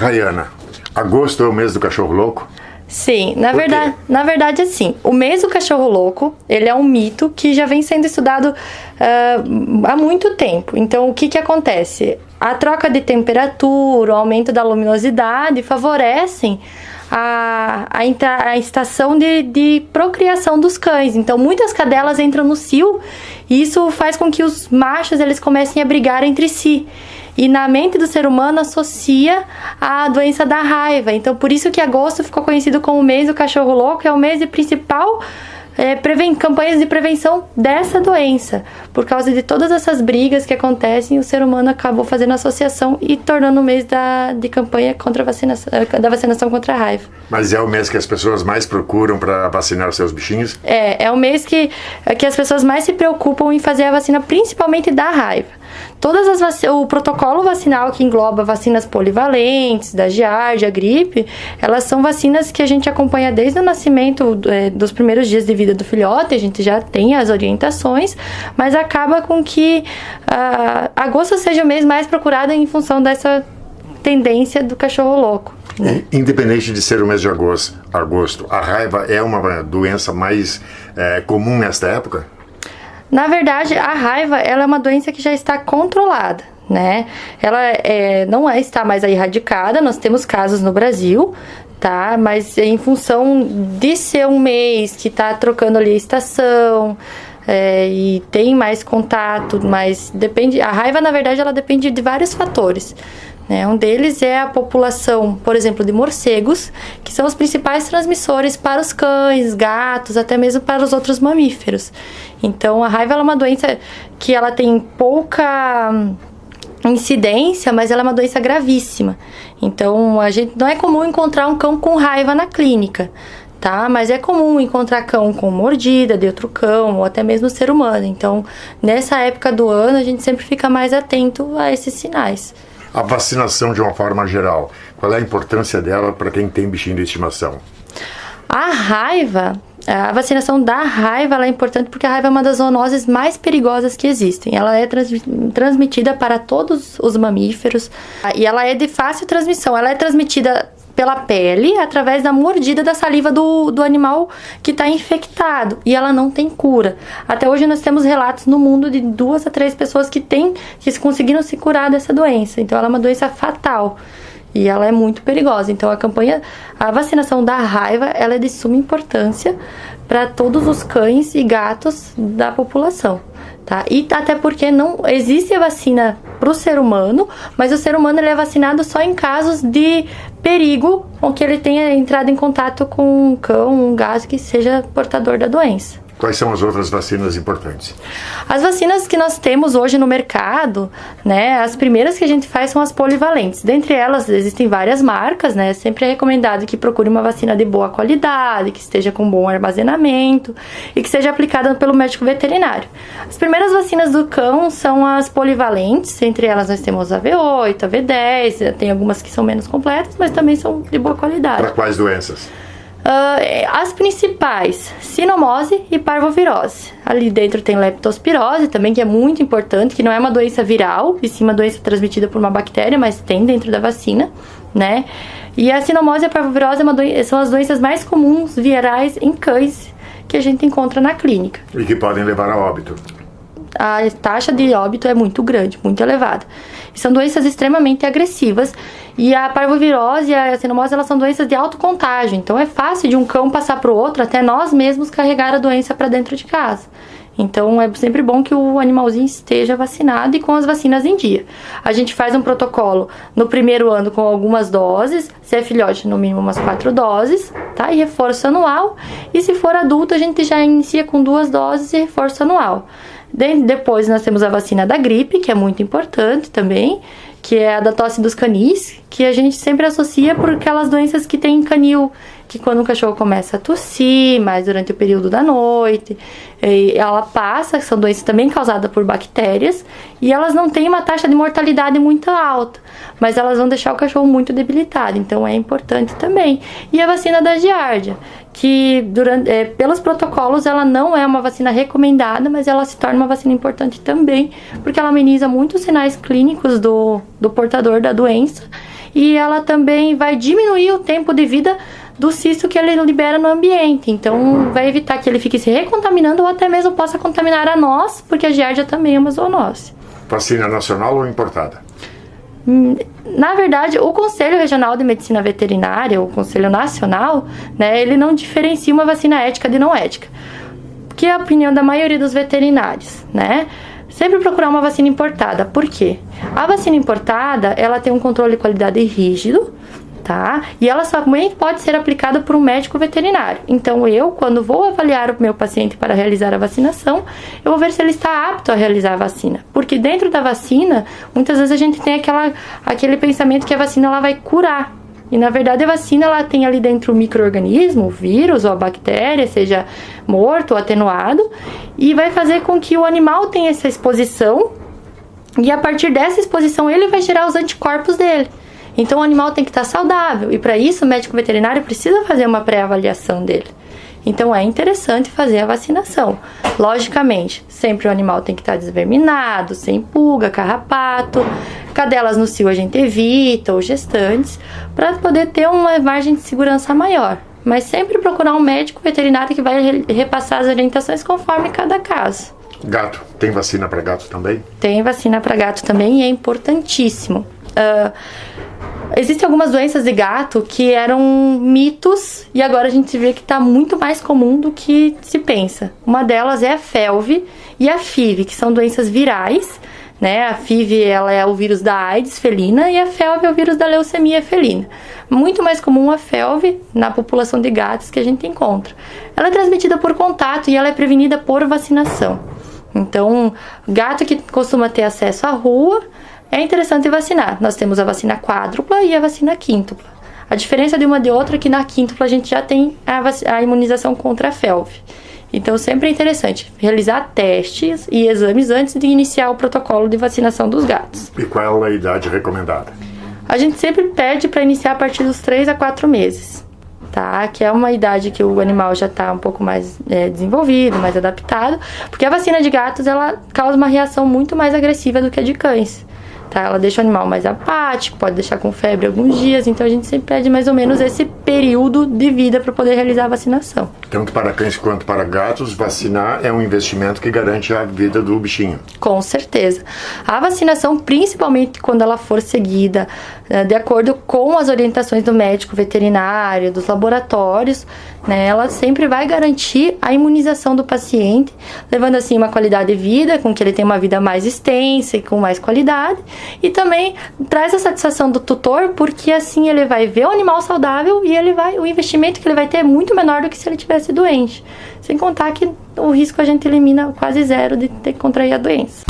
Rayana, agosto é o mês do cachorro louco? Sim, na verdade assim, o mês do cachorro louco, ele é um mito que já vem sendo estudado há muito tempo. Então, o que acontece? A troca de temperatura, o aumento da luminosidade favorecem a estação de procriação dos cães. Então, muitas cadelas entram no cio e isso faz com que os machos eles comecem a brigar entre si. E na mente do ser humano associa a doença da raiva. Então, por isso que agosto ficou conhecido como o mês do cachorro louco, é o mês de principal campanhas de prevenção dessa doença. Por causa de todas essas brigas que acontecem, o ser humano acabou fazendo associação e tornando o mês de campanha contra da vacinação contra a raiva. Mas é o mês que as pessoas mais procuram para vacinar seus bichinhos? É o mês que as pessoas mais se preocupam em fazer a vacina, principalmente da raiva. O protocolo vacinal que engloba vacinas polivalentes, da giardia, gripe, elas são vacinas que a gente acompanha desde o nascimento, dos primeiros dias de vida do filhote, a gente já tem as orientações, mas acaba com que agosto seja o mês mais procurado em função dessa tendência do cachorro louco. Independente de ser o mês de agosto, a raiva é uma doença mais comum nesta época? Na verdade, a raiva ela é uma doença que já está controlada, né? Ela não está mais erradicada, nós temos casos no Brasil, tá? Mas em função de ser um mês que está trocando ali a estação, e tem mais contato, mas depende. A raiva, na verdade, ela depende de vários fatores. Um deles é a população, por exemplo, de morcegos, que são os principais transmissores para os cães, gatos, até mesmo para os outros mamíferos. Então, a raiva ela é uma doença que ela tem pouca incidência, mas ela é uma doença gravíssima. Então, não é comum encontrar um cão com raiva na clínica, tá? Mas é comum encontrar cão com mordida de outro cão, ou até mesmo ser humano. Então, nessa época do ano, a gente sempre fica mais atento a esses sinais. A vacinação de uma forma geral, qual é a importância dela para quem tem bichinho de estimação? A vacinação da raiva ela é importante porque a raiva é uma das zoonoses mais perigosas que existem. Ela é transmitida para todos os mamíferos e ela é de fácil transmissão. Ela é transmitida pela pele, através da mordida da saliva do animal que está infectado. E ela não tem cura. Até hoje nós temos relatos no mundo de 2 a 3 pessoas que conseguiram se curar dessa doença. Então ela é uma doença fatal. E ela é muito perigosa. Então a vacinação da raiva, ela é de suma importância para todos os cães e gatos da população. Tá? E até porque não existe a vacina para o ser humano, mas o ser humano ele é vacinado só em casos de perigo, ou que ele tenha entrado em contato com um cão, um gato que seja portador da doença. Quais são as outras vacinas importantes? As vacinas que nós temos hoje no mercado, as primeiras que a gente faz são as polivalentes. Dentre elas, existem várias marcas, Sempre é recomendado que procure uma vacina de boa qualidade, que esteja com bom armazenamento e que seja aplicada pelo médico veterinário. As primeiras vacinas do cão são as polivalentes, entre elas nós temos a V8, a V10, tem algumas que são menos completas, mas também são de boa qualidade. Para quais doenças? As principais, sinomose e parvovirose. Ali dentro tem leptospirose também, que é muito importante, que não é uma doença viral, e sim uma doença transmitida por uma bactéria, mas tem dentro da vacina, E a sinomose e a parvovirose são as doenças mais comuns virais em cães que a gente encontra na clínica. E que podem levar a óbito. A taxa de óbito é muito grande, muito elevada. E são doenças extremamente agressivas. E a parvovirose e a sinomose, elas são doenças de alto contágio. Então é fácil de um cão passar para o outro, até nós mesmos carregar a doença para dentro de casa. Então é sempre bom que o animalzinho esteja vacinado e com as vacinas em dia. A gente faz um protocolo no primeiro ano com algumas doses, se é filhote no mínimo umas 4 doses, tá? E reforço anual. E se for adulto a gente já inicia com 2 doses e reforço anual. Depois nós temos a vacina da gripe, que é muito importante também, que é a da tosse dos canis, que a gente sempre associa por aquelas doenças que tem em canil, que quando o cachorro começa a tossir, mais durante o período da noite, ela passa, são doenças também causadas por bactérias, e elas não têm uma taxa de mortalidade muito alta, mas elas vão deixar o cachorro muito debilitado, então é importante também. E a vacina da giardia, que pelos protocolos ela não é uma vacina recomendada, mas ela se torna uma vacina importante também, porque ela ameniza muitos sinais clínicos do portador da doença, e ela também vai diminuir o tempo de vida do cisto que ele libera no ambiente. Então, vai evitar que ele fique se recontaminando ou até mesmo possa contaminar a nós, porque a giardia também é uma zoonose. Vacina nacional ou importada? Na verdade, o Conselho Regional de Medicina Veterinária, o Conselho Nacional, né, ele não diferencia uma vacina ética de não ética, que é a opinião da maioria dos veterinários, né? Sempre procurar uma vacina importada. Por quê? A vacina importada, ela tem um controle de qualidade rígido, tá? E ela somente pode ser aplicada por um médico veterinário. Então, eu, quando vou avaliar o meu paciente para realizar a vacinação, eu vou ver se ele está apto a realizar a vacina. Porque dentro da vacina, muitas vezes a gente tem aquele pensamento que a vacina ela vai curar. E, na verdade, a vacina ela tem ali dentro o micro-organismo, o vírus ou a bactéria, seja morto ou atenuado, e vai fazer com que o animal tenha essa exposição, e a partir dessa exposição ele vai gerar os anticorpos dele. Então, o animal tem que estar saudável, e para isso o médico veterinário precisa fazer uma pré-avaliação dele. Então, é interessante fazer a vacinação. Logicamente, sempre o animal tem que estar desverminado, sem pulga, carrapato. Cadelas no cio a gente evita, ou gestantes, para poder ter uma margem de segurança maior. Mas sempre procurar um médico veterinário que vai repassar as orientações conforme cada caso. Gato, tem vacina para gato também? Tem vacina para gato também e é importantíssimo. Existem algumas doenças de gato que eram mitos e agora a gente vê que está muito mais comum do que se pensa. Uma delas é a FeLV e a FIV, que são doenças virais, né? A FIV ela é o vírus da AIDS felina e a FeLV é o vírus da leucemia felina. Muito mais comum a FeLV na população de gatos que a gente encontra. Ela é transmitida por contato e ela é prevenida por vacinação. Então, gato que costuma ter acesso à rua, é interessante vacinar. Nós temos a vacina quádrupla e a vacina quíntupla. A diferença de uma de outra é que na quíntupla a gente já tem a imunização contra a FeLV. Então, sempre é interessante realizar testes e exames antes de iniciar o protocolo de vacinação dos gatos. E qual é a idade recomendada? A gente sempre pede para iniciar a partir dos 3 a 4 meses, tá? Que é uma idade que o animal já está um pouco mais desenvolvido, mais adaptado, porque a vacina de gatos ela causa uma reação muito mais agressiva do que a de cães. Tá? Ela deixa o animal mais apático, pode deixar com febre alguns dias, então a gente sempre pede mais ou menos esse período de vida para poder realizar a vacinação. Tanto para cães quanto para gatos, vacinar é um investimento que garante a vida do bichinho. Com certeza. A vacinação, principalmente quando ela for seguida de acordo com as orientações do médico veterinário, dos laboratórios, né, ela sempre vai garantir a imunização do paciente, levando assim uma qualidade de vida, com que ele tenha uma vida mais extensa e com mais qualidade, e também traz a satisfação do tutor, porque assim ele vai ver o animal saudável e o investimento que ele vai ter é muito menor do que se ele tivesse doente. Sem contar que o risco a gente elimina quase zero de ter que contrair a doença.